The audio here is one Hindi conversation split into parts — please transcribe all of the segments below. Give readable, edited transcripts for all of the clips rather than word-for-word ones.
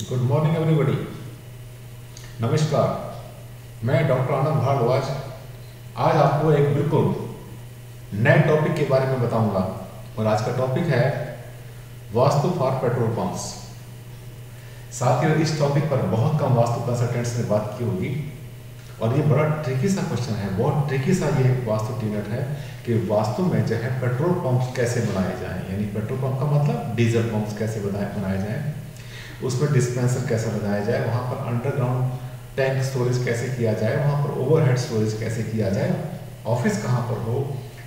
Good morning everybody. नमस्कार। मैं डॉक्टर आनंद भारद्वाज आज आपको एक बिल्कुल नए टॉपिक के बारे में बताऊंगा और आज का टॉपिक है वास्तु फॉर पेट्रोल पंप्स। साथियों, इस टॉपिक पर बहुत कम वास्तु कंसल्टेंट्स ने बात की होगी और ये बड़ा ट्रिकी सा क्वेश्चन है, बहुत ट्रिकी सा ये वास्तु टीनेट है कि वास्तु में जो है पेट्रोल पंप्स कैसे बनाए जाएं, यानी पेट्रोल पंप का मतलब डीजल पंप्स कैसे बनाए जाएं, उसमें डिस्पेंसर कैसे लगाया जाए, वहाँ पर अंडरग्राउंड टैंक स्टोरेज कैसे किया जाए, वहाँ पर ओवरहेड स्टोरेज कैसे किया जाए, ऑफिस कहाँ पर हो,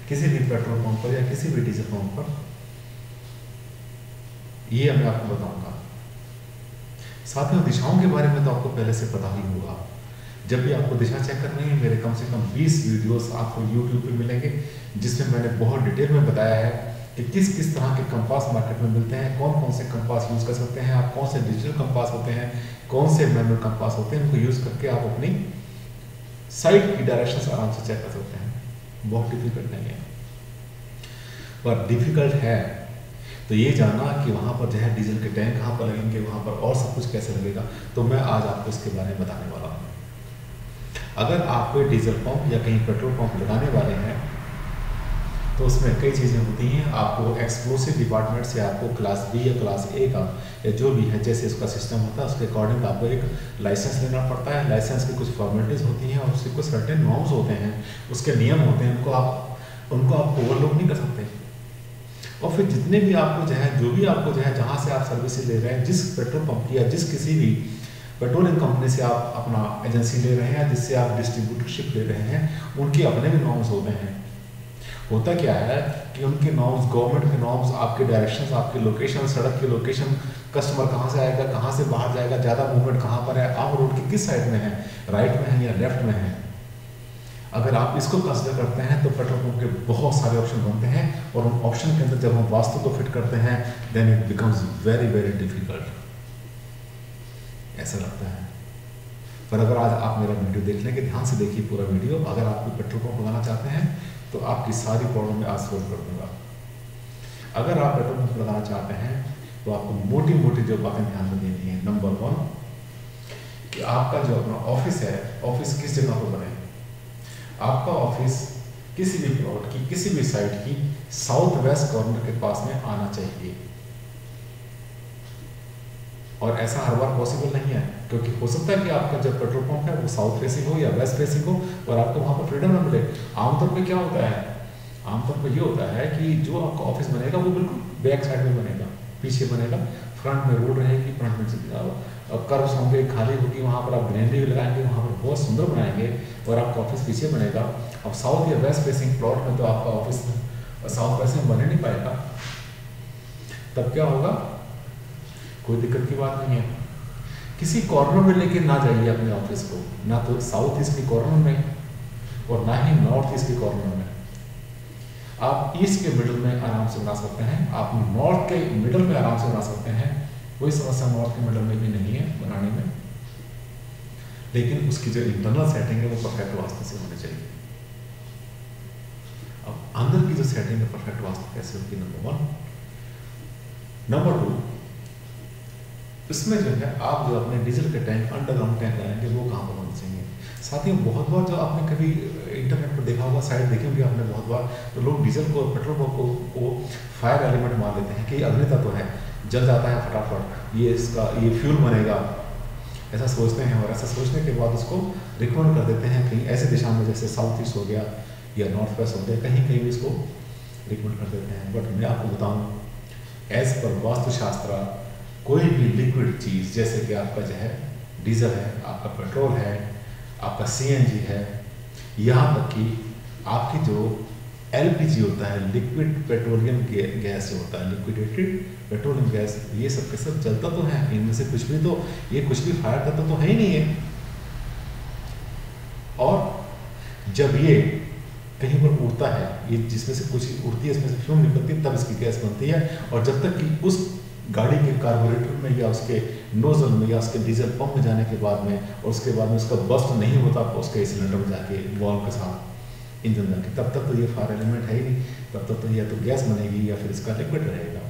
किसी भी पेट्रोल पंप पर या किसी भी डीजल पंप पर, ये मैं आपको बताऊंगा। साथियों, दिशाओं के बारे में तो आपको पहले से पता ही होगा। जब भी आपको दिशा चेक करनी है, मेरे कम से कम 20 वीडियोस आपको यूट्यूब पे मिलेंगे जिसमें मैंने बहुत डिटेल में बताया है कि किस किस तरह के कंपास मार्केट में मिलते हैं, कौन कौन से कंपास यूज़ कर सकते हैं आप, कौन से डिजिटल कंपास होते हैं, कौन से मैनुअल कंपास होते हैं, उनको यूज़ करके आप अपनी साइट की डायरेक्शन आराम से चेक कर सकते हैं। बहुत डिफिकल्ट नहीं है, पर डिफिकल्ट है तो ये जानना कि वहाँ पर जो है डीजल के टैंक कहाँ पर लगेंगे, वहाँ पर और सब कुछ कैसे लगेगा, तो मैं आज आपको इसके बारे में बताने वाला हूँ। अगर आप कोई डीजल पंप या कहीं पेट्रोल पंप लगाने वाले हैं तो उसमें कई चीज़ें होती हैं। आपको एक्सक्लूसिव डिपार्टमेंट से आपको क्लास बी या क्लास ए का या जो भी है जैसे उसका सिस्टम होता है उसके अकॉर्डिंग आपको एक लाइसेंस लेना पड़ता है। लाइसेंस की कुछ फॉर्मेलिटीज़ होती हैं और उसके कुछ सर्टेन नॉर्म्स होते हैं, उसके नियम होते हैं, उनको आप ओवरलुक नहीं कर सकते। और फिर जितने भी आपको जो भी आपको जहाँ से आप सर्विसेज ले रहे हैं, जिस पेट्रोल पंप की या जिस किसी भी पेट्रोलियम कंपनी से आप अपना एजेंसी ले रहे हैं, जिससे आप डिस्ट्रीब्यूटरशिप ले रहे हैं, उनके अपने भी नॉर्म्स होते हैं। होता क्या है कि उनके नॉर्म्स, गवर्नमेंट के नॉर्म्स, आपके डायरेक्शंस, आपकी लोकेशन, सड़क की लोकेशन, कस्टमर कहाँ से आएगा, कहाँ से बाहर जाएगा, ज़्यादा मूवमेंट कहाँ पर है, आप रोड की किस साइड में है, राइट में है या लेफ्ट में है, अगर आप इसको कंसिडर करते हैं तो पेट्रोल पंप के बहुत सारे ऑप्शन बनते हैं और उन ऑप्शन के अंदर जब हम वास्तु को फिट करते हैं then it becomes very very difficult, ऐसा लगता है। पर अगर आज आप मेरा वीडियो देख लेंगे, ध्यान से देखिए पूरा वीडियो, अगर आप कोई पेट्रोल पंप लगाना चाहते हैं तो आपकी सारी प्रॉब्लम में आज सोल्व कर दूंगा। अगर आप पेट्रोल पंप लगाना चाहते हैं तो आपको मोटी मोटी जो बातें ध्यान में देनी है। नंबर 1 कि आपका जो अपना ऑफिस है, ऑफिस किस जगह पर बने। आपका ऑफिस किसी भी प्लॉट की, किसी भी साइड की साउथ वेस्ट कॉर्नर के पास में आना चाहिए। और ऐसा हर बार पॉसिबल नहीं है, क्योंकि हो सकता है कि आपका जब पेट्रोल पंप है वो साउथ फेसिंग हो या वेस्ट फेसिंग हो और आपको वहाँ पर फ्रीडम न मिले। आमतौर पे क्या होता है, आमतौर पे ये होता है कि जो आपका ऑफिस बनेगा वो बिल्कुल बैक साइड में बनेगा, पीछे बनेगा, फ्रंट में रोड रहेगी, फ्रंट में कर्व्स होंगे, खाली होगी, वहाँ पर आप ग्रीनरी भी लगाएंगे, वहाँ पर बहुत सुंदर बनाएंगे और आपका ऑफिस पीछे बनेगा। अब साउथ या वेस्ट फेसिंग प्लॉट में तो आपका ऑफिस साउथ वेस्ट में बने नहीं पाएगा। तब क्या होगा, कोई दिक्कत की बात नहीं है। किसी कॉर्नर में लेके ना जाइए अपने ऑफिस को, ना तो साउथ ईस्ट के कॉर्नर में और ना ही नॉर्थ ईस्ट के कॉर्नर में। आप ईस्ट के मिडल में आराम से बना सकते हैं, आप नॉर्थ के मिडल में आराम से बना सकते हैं, कोई समस्या नॉर्थ के मिडल में भी नहीं है बनाने में, लेकिन उसकी जो इंटरनल सेटिंग है वो परफेक्ट वास्तु से होनी चाहिए। अब अंदर की जो सेटिंग है परफेक्ट वास्तु कैसे होगी, नंबर 1। नंबर 2, इसमें जो है आप जो अपने डीजल के टैंक, अंडरग्राउंड टैंक लगाएंगे वो कहाँ पर होने चाहिए। साथियों, बहुत बार जो आपने कभी इंटरनेट पर देखा होगा, साइट देखी होगी आपने बहुत बार, तो लोग डीजल को, पेट्रोल पंप को फायर एलिमेंट मान लेते हैं कि अग्नि तत्व है, जल जाता है फटाफट, ये फ्यूल बनेगा, ऐसा सोचते हैं। और ऐसा सोचने के बाद उसको रिकमेंड कर देते हैं कहीं ऐसे दिशा में जैसे साउथ ईस्ट हो गया या नॉर्थ वेस्ट हो गया, कहीं कहीं भी इसको रिकमेंड कर देते हैं। बट मैं आपको बताऊँ, एज पर वास्तुशास्त्र कोई भी लिक्विड चीज़, जैसे कि आपका जो है डीजल है, आपका पेट्रोल है, आपका सीएनजी है, यहाँ तक कि आपकी जो एलपीजी होता है, लिक्विड पेट्रोलियम गैस जो होता है, लिक्विडेटेड पेट्रोलियम गैस, ये सब के सब जलता तो है, इनमें से कुछ भी तो, ये कुछ भी फायर करता तो है ही नहीं है। और जब ये कहीं पर उड़ता है, ये जिसमें से कुछ उड़ती है, इसमें से फ्यूम निकलती है, तब इसकी गैस बनती है। और जब तक कि उस गाड़ी के कार्बोरेटर में या उसके नोजल में या उसके डीजल पंप में जाने के बाद में और उसके बाद में उसका बस्ट नहीं होता उसके सिलेंडर में जाके वॉल्व के साथ इंजन जाके, तब तक तो ये फायर एलिमेंट है ही नहीं, तब तक तो या तो गैस बनेगी या फिर इसका लिक्विड रहेगा।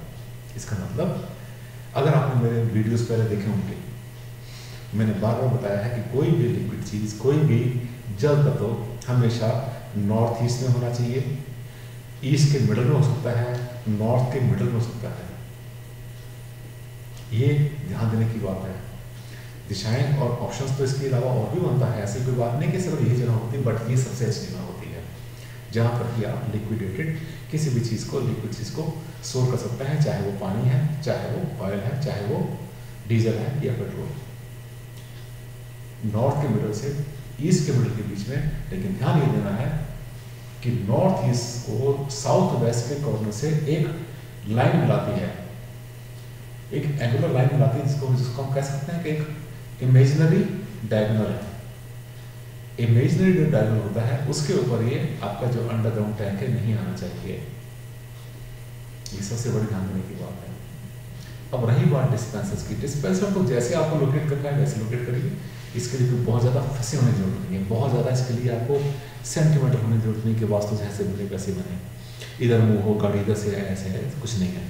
इसका मतलब, अगर आपने मेरे वीडियोस पहले देखे होंगे मैंने बार बार बताया है कि कोई भी लिक्विड चीज़, कोई भी जल तत्व हमेशा नॉर्थ ईस्ट में होना चाहिए। ईस्ट के मिडल में हो सकता है, नॉर्थ के मिडल में हो सकता है। ये ध्यान देने की बात है। दिशाएं और ऑप्शंस तो इसके अलावा और भी बनता है, ऐसी कोई बात नहीं कि सिर्फ यही जगह होती है, बट ये सबसे अच्छी जगह होती है जहाँ पर कि आप लिक्विडेटेड किसी भी चीज़ को, लिक्विड चीज़ को स्टोर कर सकते हैं, चाहे वो पानी है, चाहे वो ऑयल है, चाहे वो डीजल है या पेट्रोल। नॉर्थ के मिडल से ईस्ट के मिडल के बीच में, लेकिन ध्यान ये देना है कि नॉर्थ ईस्ट को साउथ वेस्ट के कॉर्नर से एक लाइन मिलाती है, एक एंगुलर लाइन मिलाती है, जिसको हम कह सकते हैं कि एक इमेजिनरी डायगोनल है। इमेजिनरी जो डायगोनल होता है उसके ऊपर ये आपका जो अंडरग्राउंड टैंक है नहीं आना चाहिए। ये सबसे बड़ी ध्यान देने की बात है। अब रही बात डिस्पेंसर्स की, डिस्पेंसर को जैसे आपको लोकेट करना है वैसे लोकेट करिए। इसके लिए कोई बहुत ज़्यादा फंसे होने की जरूरत नहीं है, बहुत ज़्यादा इसके लिए आपको सेंटीमीटर होने की जरूरत नहीं कि वास्तु जैसे बने वैसे बने, इधर मुँह हो, गाड़ी इधर से है, ऐसे है, कुछ नहीं है।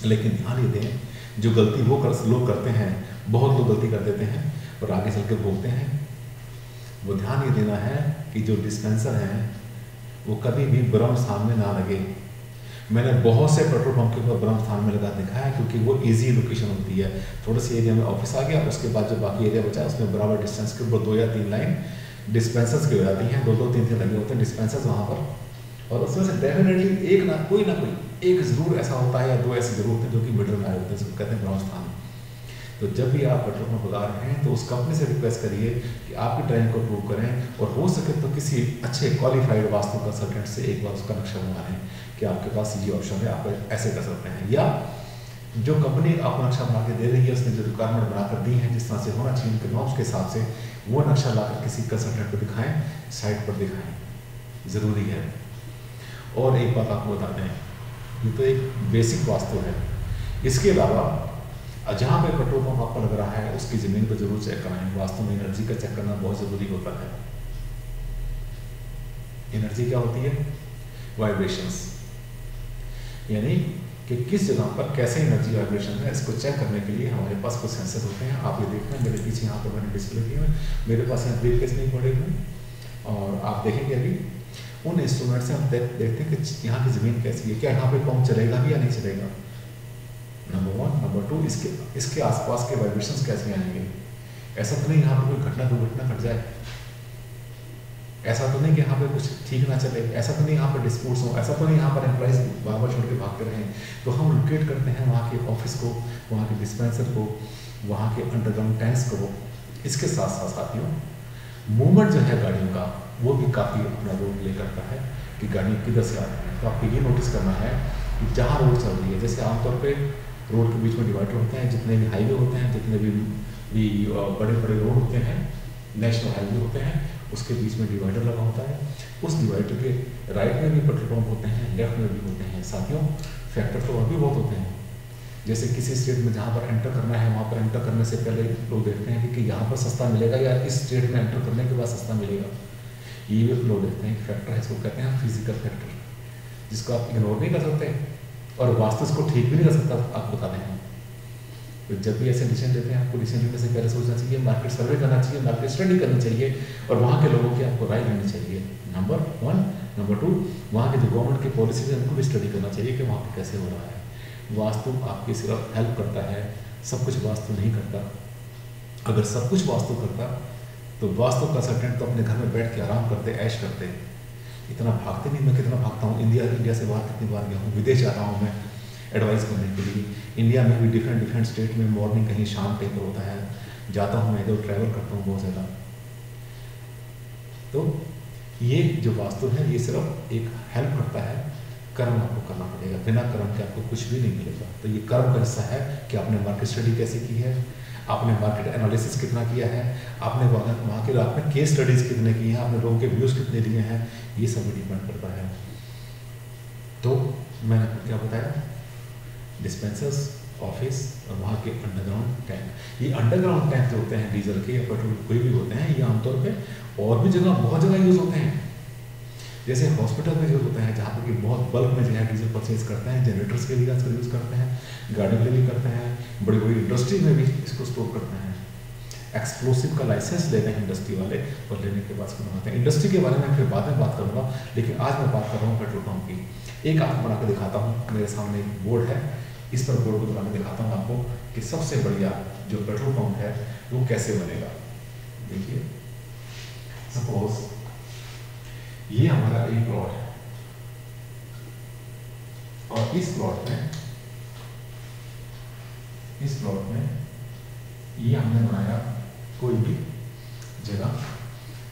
लेकिन ध्यान ये दें, जो गलती लोग करते हैं, बहुत लोग गलती कर देते हैं और आगे चल के भोगते हैं, वो ध्यान ये देना है कि जो डिस्पेंसर हैं वो कभी भी ब्रह्म स्थान में ना लगे। मैंने बहुत से पेट्रोल पंप के ऊपर ब्रह्म स्थान में लगा दिखाया है, क्योंकि वो इजी लोकेशन होती है। थोड़े से एरिया में ऑफिस आ गया, उसके बाद जो बाकी एरिया बचा उसमें बराबर डिस्टेंस के ऊपर 2 या 3 लाइन डिस्पेंसर्स की हो जाती हैं, 2-2, 3-3 लगे होते हैं डिस्पेंसर्स वहाँ पर। और उसमें से डेफिनेटली एक ना कोई एक ज़रूर ऐसा होता है या 2 ऐसे जरूर होते हैं जो कि मिडल में आए होते हैं, जिसको कहते हैं ब्रह्म स्थान। तो जब भी आप पेट्रोल पंप लगा रहे हैं तो उस कंपनी से रिक्वेस्ट करिए कि आपकी ड्राइंग को अप्रूव करें, और हो सके तो किसी अच्छे क्वालिफाइड वास्तु कंसल्टेंट से एक बार उसका नक्शा बनवा लें कि आपके पास ये ऑप्शन है, आप ऐसे कर सकते हैं। या जो कंपनी आपको नक्शा बना के दे रही है उसने जो रिक्वायरमेंट बनाकर दी है, जिस तरह से होना चाहिए उनके नॉर्म्स के हिसाब से, वो नक्शा लाकर किसी कंसल्टेंट को दिखाएं, साइट पर दिखाएं, ज़रूरी है। और एक बात आपको बता दें, ये तो एक बेसिक वास्तु है। इसके अलावा जहाँ पे पेट्रोल पंप आपका लग रहा है उसकी ज़मीन पर जरूर चेक कराएं। वास्तु में एनर्जी का चेक करना बहुत ज़रूरी होता है। एनर्जी क्या होती है? वाइब्रेशंस, यानी कि किस जगह पर कैसे एनर्जी वाइब्रेशन है, इसको चेक करने के लिए हमारे पास कुछ सेंसर्स होते हैं। आप ये देख रहे हैं मेरे पीछे, यहाँ पर मैंने डिस्प्ले किए हैं, मेरे पास यहाँ ब्रीफकेस नहीं पड़े हुए, और आप देखेंगे अभी उन इंस्ट्रूमेंट से हम देखते हैं कि यहाँ की ज़मीन कैसी है, क्या यहाँ पे पंप चलेगा भी या नहीं चलेगा, नंबर 1। नंबर 2, इसके आसपास के वाइब्रेशंस कैसे आएंगे। ऐसा तो नहीं यहाँ पर कोई घटना दुर्घटना घट जाए, ऐसा तो नहीं कि यहाँ पे कुछ ठीक ना चले, ऐसा तो नहीं यहाँ पर डिस्प्यूट्स हो, ऐसा तो नहीं यहाँ पर एम्प्लॉइज बार बार छोड़ के भागते रहें। तो हम लोकेट करते हैं वहाँ के ऑफिस को, वहाँ के डिस्पेंसर को, वहाँ के अंडरग्राउंड टैंक्स को। इसके साथ साथ साथियों, मूवमेंट जो है गाड़ियों का वो भी काफ़ी अपना रोल प्ले करता है कि गाड़ी किधर से आ रही है। तो आपको ये नोटिस करना है कि जहाँ रोड चल रही है, जैसे आमतौर पे रोड के बीच में डिवाइडर होते हैं, जितने भी हाईवे होते हैं, जितने भी बड़े बड़े रोड होते हैं, नेशनल हाईवे होते हैं, उसके बीच में डिवाइडर लगा होता है। उस डिवाइडर के राइट में भी पेट्रोल पंप होते हैं, लेफ्ट में भी होते हैं। साथियों, फैक्टर तो और भी बहुत होते हैं। जैसे किसी स्टेट में जहाँ पर एंटर करना है, वहाँ पर एंटर करने से पहले लोग देखते हैं कि यहाँ पर सस्ता मिलेगा या इस स्टेट में एंटर करने के बाद सस्ता मिलेगा। ये भी लोग देखते हैं कि फैक्टर है, इसको कहते हैं फिजिकल फैक्टर, जिसको आप इग्नोर नहीं कर सकते और वास्तु इसको ठीक भी नहीं कर सकता। आप बता दें, तो जब भी ऐसे डिसीजन लेते हैं, आपको डिसीजन लेने से पहले सोचना चाहिए, मार्केट सर्वे करना चाहिए, मार्केट स्टडी करनी चाहिए, और वहाँ के लोगों की आपको राय लेनी चाहिए, नंबर 1। नंबर 2, वहाँ के जो गवर्नमेंट की पॉलिसीज है उनको भी स्टडी करना चाहिए कि वहाँ पर कैसे हो रहा है। वास्तु आपकी सिर्फ हेल्प करता है, सब कुछ वास्तु नहीं करता। अगर सब कुछ वास्तु करता तो वास्तु कंसल्टेंट तो अपने घर में बैठ के आराम करते, ऐश करते। इतना भागते नहीं, मैं कितना भागता हूँ, इंडिया से बाहर कितनी बार गया हूँ, विदेश जाता हूँ मैं एडवाइस करने के लिए। इंडिया में भी डिफरेंट स्टेट में मॉर्निंग कहीं शाम कहीं पर होता है, जाता हूँ मैं, इधर ट्रैवल करता हूँ बहुत ज़्यादा। तो ये जो वास्तु है ये सिर्फ एक हेल्प करता है, कर्म आपको करना पड़ेगा, बिना कर्म के आपको कुछ भी नहीं मिलेगा। तो ये कर्म का हिस्सा है कि आपने मार्केट स्टडी कैसे की है, आपने मार्केट एनालिसिस कितना किया है, आपने वहाँ के आपने केस स्टडीज़ कितने की हैं, आपने लोगों के व्यूज़ कितने लिए हैं, ये सब भी डिपेंड करता है। तो मैंने आपको क्या बताया, डिस्पेंसर्स, ऑफिस और वहाँ के अंडरग्राउंड टैंक। ये अंडरग्राउंड टैंक जो होते हैं डीजल के या पेट्रोल कोई भी होते हैं, ये आमतौर पे और भी जगह बहुत जगह यूज़ होते हैं। जैसे हॉस्पिटल में यूज़ होते हैं, जहाँ पर कि बहुत बल्क में जो है डीजल परचेज करते हैं, जनरेटर्स के लिए आजकल यूज़ करते हैं, गाड़ियों के लिए करते हैं, बड़ी बड़ी इंडस्ट्री में भी इसको स्टोर करते हैं। एक्सप्लोसिव का लाइसेंस लेते हैं इंडस्ट्री वाले, और लेने के बाद उसको बनाते हैं। इंडस्ट्री के बारे में फिर बाद में बात करूँगा, लेकिन आज मैं बात कर रहा हूँ पेट्रोल पंप की। एक आपको बना के दिखाता हूँ, मेरे सामने एक बोर्ड है, इस पर बोर्ड को बना के दिखाता हूँ आपको कि सबसे बढ़िया जो पेट्रोल पंप है वो कैसे बनेगा। देखिए, सपोज ये हमारा एक प्लॉट है, और इस प्लॉट में ये हमने बनाया कोई भी जगह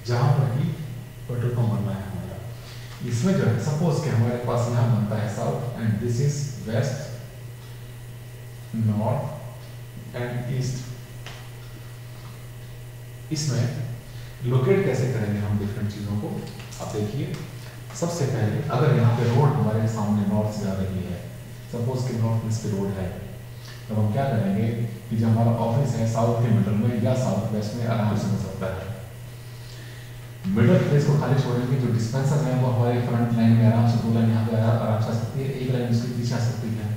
जहां पर कि पेट्रोल पंप बनना है हमारा। इसमें जो है सपोज कि हमारे पास यहाँ बनता है south, and this is west, north and east. इसमें लोकेट कैसे करेंगे हम डिफरेंट चीजों को, आप देखिए। सबसे पहले अगर यहाँ पे रोड हमारे सामने नॉर्थ से आ रही है, सपोज कि नॉर्थ में इसकी रोड है, तो हम क्या करेंगे कि जो हमारा ऑफिस है साउथ के मिडल में या साउथ वेस्ट में आराम से हो सकता है। मिडल प्लेस को खाली छोड़ेंगे, जो डिस्पेंसर है वो हमारे फ्रंट लाइन में आराम से 2 लाइन यहाँ पे आराम से आ सकती है, 1 लाइन उसके पीछे आ सकती है।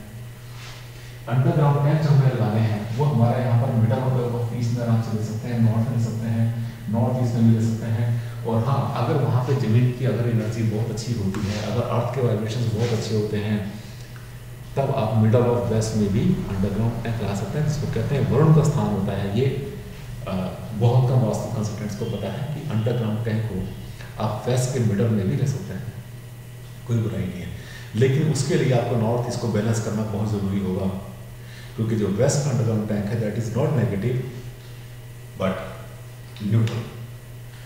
अंडरग्राउंड टैंक जो हमें लगाने हैं वो हमारे यहाँ पर मिडल ऑफ ईस्ट में आराम से ले सकते हैं, नॉर्थ में ले सकते हैं, नॉर्थ ईस्ट में भी ले सकते हैं। और हाँ, अगर वहाँ पे जमीन की अगर एनर्जी बहुत अच्छी होती है, अगर अर्थ के वाइब्रेशन बहुत अच्छे होते हैं, तब आप मिडल ऑफ वेस्ट में भी अंडरग्राउंड टैंक लगा सकते हैं, जिसको कहते हैं वरुण का स्थान होता है। ये बहुत कम वास्तु कंसल्टेंट्स को पता है कि अंडरग्राउंड टैंक को आप वेस्ट के मिडल में भी ले सकते हैं, कोई बुराई नहीं है। लेकिन उसके लिए आपको नॉर्थ ईस्ट को बैलेंस करना बहुत ज़रूरी होगा, क्योंकि जो वेस्ट अंडरग्राउंड टैंक है that is not negative but neutral.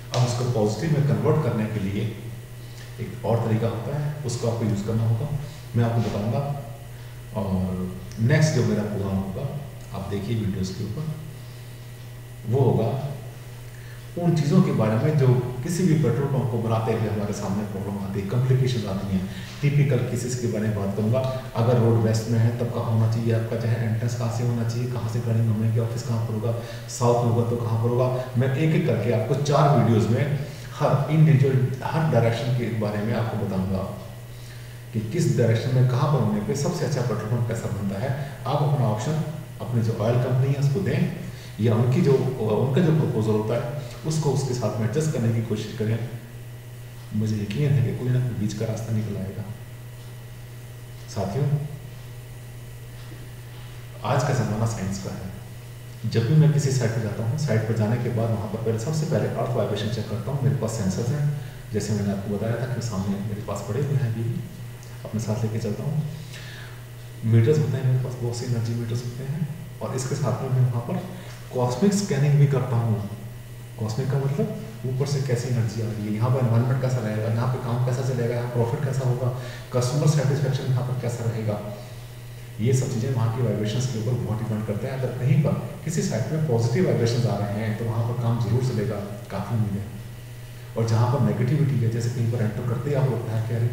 अब उसको पॉजिटिव में कन्वर्ट करने के लिए एक और तरीका होता है, उसको आपको यूज़ करना होगा, मैं आपको बताऊंगा। और नेक्स्ट जो मेरा प्रोग्राम होगा, आप देखिए वीडियोस के ऊपर, वो होगा उन चीज़ों के बारे में जो किसी भी पेट्रोल पंप को बनाते हुए हमारे सामने प्रॉब्लम आती है, कॉम्प्लिकेशन आती हैं। टिपिकल केसेस के बारे में बात करूंगा। अगर रोड वेस्ट में है तब कहाँ होना चाहिए आपका, चाहे एंट्रेंस कहाँ से होना चाहिए, कहाँ से गाड़ी घूमने की, ऑफिस कहाँ पर होगा, साउथ में होगा तो कहाँ पर होगा। मैं एक एक करके आपको 4 वीडियोज़ में हर इंडिविजुअल हर डायरेक्शन के बारे में आपको बताऊँगा कि किस डायरेक्शन में कहाँ पर होने पे सबसे अच्छा पेट्रोल पंप कैसा बनता है। आप अपना ऑप्शन अपने जो ऑयल कंपनी है उसको दें, या उनका जो प्रपोजल होता है उसको उसके साथ में एडजस्ट करने की कोशिश करें। मुझे यकीन है कि कोई ना कोई बीच का रास्ता निकल आएगा। साथियों, आज का ज़माना साइंस का है। जब भी मैं किसी साइट पर जाता हूँ, साइट पर जाने के बाद वहाँ पर सबसे पहले अर्थ वाइब्रेशन चेक करता हूँ। मेरे पास सेंसर्स हैं, जैसे मैंने आपको बताया था कि सामने मेरे पास पड़े हुए हैं, अभी अपने साथ लेके चलता हूँ। मीटर्स होते हैं मेरे पास, बहुत से एनर्जी मीटर्स होते हैं, और इसके साथ में मैं वहाँ पर कॉस्मिक स्कैनिंग भी करता हूँ। कॉस्मिक का मतलब ऊपर से कैसी एनर्जी आ रही है, यहाँ पर एनवायरनमेंट कैसा रहेगा, यहाँ पे काम कैसा चलेगा, यहाँ प्रॉफिट कैसा होगा, कस्टमर सेटिस्फेक्शन यहाँ पर कैसा रहेगा। ये सब चीज़ें वहाँ की वाइब्रेशंस के ऊपर बहुत डिपेंड करते हैं। अगर कहीं पर किसी साइट में पॉजिटिव वाइब्रेशंस आ रहे हैं तो वहाँ पर काम जरूर चलेगा, काफ़ी उम्मीद है। और जहाँ पर नेगेटिविटी है, जैसे कहीं पर एंटर करते ही आपको लगता है कि अरे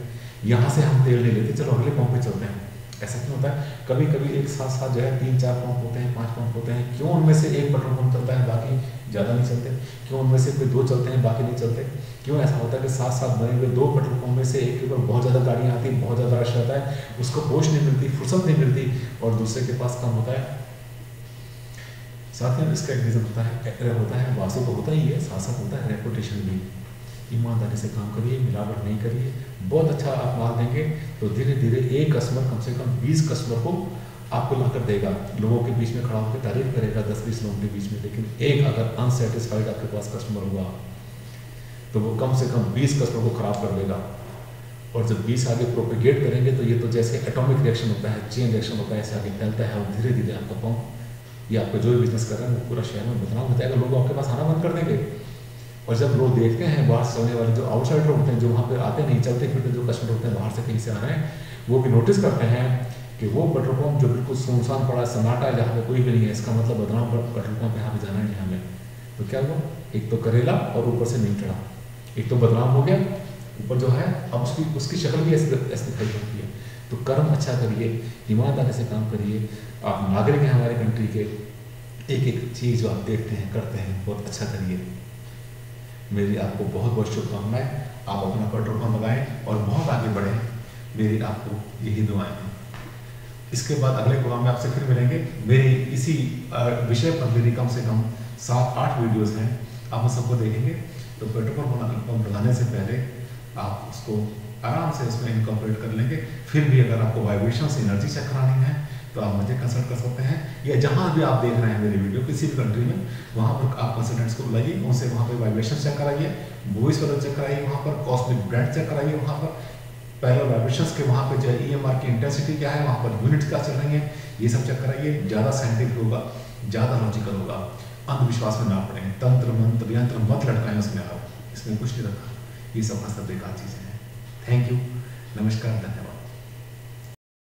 यहाँ से हम तेल नहीं लेते, चलो अगले पंप पे चलते हैं। ऐसा क्यों होता है? कभी कभी एक साथ साथ जो है 3-4 पंप होते हैं, 5 पंप होते हैं। क्यों उनमें से एक पेट्रोल पंप चलता है, बाकी ज़्यादा नहीं चलते? क्यों उनमें से कोई 2 चलते हैं, बाकी नहीं चलते? क्यों ऐसा होता है कि साथ साथ बने हुए 2 पेट्रोल पंप में से एक के ऊपर बहुत ज़्यादा गाड़ियाँ आती हैं, बहुत ज़्यादा रश रहता है, उसको होश नहीं मिलती, फुर्सत नहीं मिलती, और दूसरे के पास कम होता है? साथ ही इसका एक रीज़न होता है वास्तु तो होता ही है, साथ साथ होता है रेपुटेशन भी। ईमानदारी से काम करिए, मिलावट नहीं करिए, बहुत अच्छा आप माल देंगे तो धीरे धीरे एक कस्टमर कम से कम 20 कस्टमर को आपको लाकर देगा। लोगों के बीच में खड़ा होकर तारीफ करेगा 10-20 लोगों के बीच में, लेकिन एक अगर अनसेटिस्फाइड आपके पास कस्टमर हुआ तो वो कम से कम 20 कस्टमर को खराब कर देगा। और जब 20 आगे प्रोपेगेट करेंगे तो ये तो जैसे एटॉमिक रिएक्शन होता है, चेन रिएक्शन होता है, ऐसे आगे फैलता है, और धीरे धीरे आपका पंप या आपका जो भी बिजनेस कर रहे हैं वो पूरा शहर में बदनाम हो जाएगा। लोग आपके पास आना बंद कर देंगे। और जब लोग देखते हैं बाहर से होने वाले जो आउटसाइडर होते हैं, जो वहाँ पर आते नहीं, चलते फिरते जो कस्टमर होते हैं बाहर से कहीं से आ रहे हैं, वो भी नोटिस करते हैं कि वो पेट्रोल पंप जो बिल्कुल सुनसान पड़ा, सन्नाटा है, जहाँ पे कोई भी नहीं है, इसका मतलब बदनाम पेट्रोल पंप यहाँ पे जाना नहीं हमें। तो क्या हुआ? एक तो करेला और ऊपर से नहीं चढ़ा, एक तो बदनाम हो गया, ऊपर जो है अब उसकी शक्ल भी ऐसे दिखाई पड़ती है। तो कर्म अच्छा करिए, ईमानदारी से काम करिए। आप नागरिक हैं हमारे कंट्री के, एक एक चीज़ जो आप देखते हैं करते हैं बहुत अच्छा करिए। मेरी आपको बहुत बहुत शुभकामनाएं। आप अपना पेट्रोल पंप लगाएं और बहुत आगे बढ़ें, मेरी आपको यही दुआएं हैं। इसके बाद अगले प्रोग्राम में आपसे फिर मिलेंगे। मेरी इसी विषय पर मेरी कम से कम 7-8 वीडियोस हैं, आप उन सबको देखेंगे तो पेट्रोल पंप लगाने से पहले आप उसको आराम से उसमें इनकॉर्पोरेट कर लेंगे। फिर भी अगर आपको वाइब्रेशन से एनर्जी चेक करानी है तो आप मुझे कंसल्ट कर सकते हैं, या जहाँ भी आप देख रहे हैं मेरी वीडियो किसी भी कंट्री में, वहाँ पर आप कंसल्टेंट्स को बुलाइए, उनसे वहाँ पर वाइब्रेशन चेक कराइए, वॉइस वाला चेक कराइए, वहाँ पर कॉस्मिक ब्रांड चेक कराइए, वहाँ पर पैरेलल वाइब्रेशंस के वहाँ पे जो है EMR की इंटेंसिटी क्या है, वहाँ पर यूनिट्स क्या चल रही हैं, ये सब चेक कराइए। ज़्यादा साइंटिफिक होगा, ज़्यादा लॉजिकल होगा, अंधविश्वास में ना पड़े, तंत्र मंत्र यंत्र मत लटकाएं उसमें, आप इसमें कुछ नहीं रखा, ये सब का सब बेकार चीज़ें हैं। थैंक यू, नमस्कार, धन्यवाद।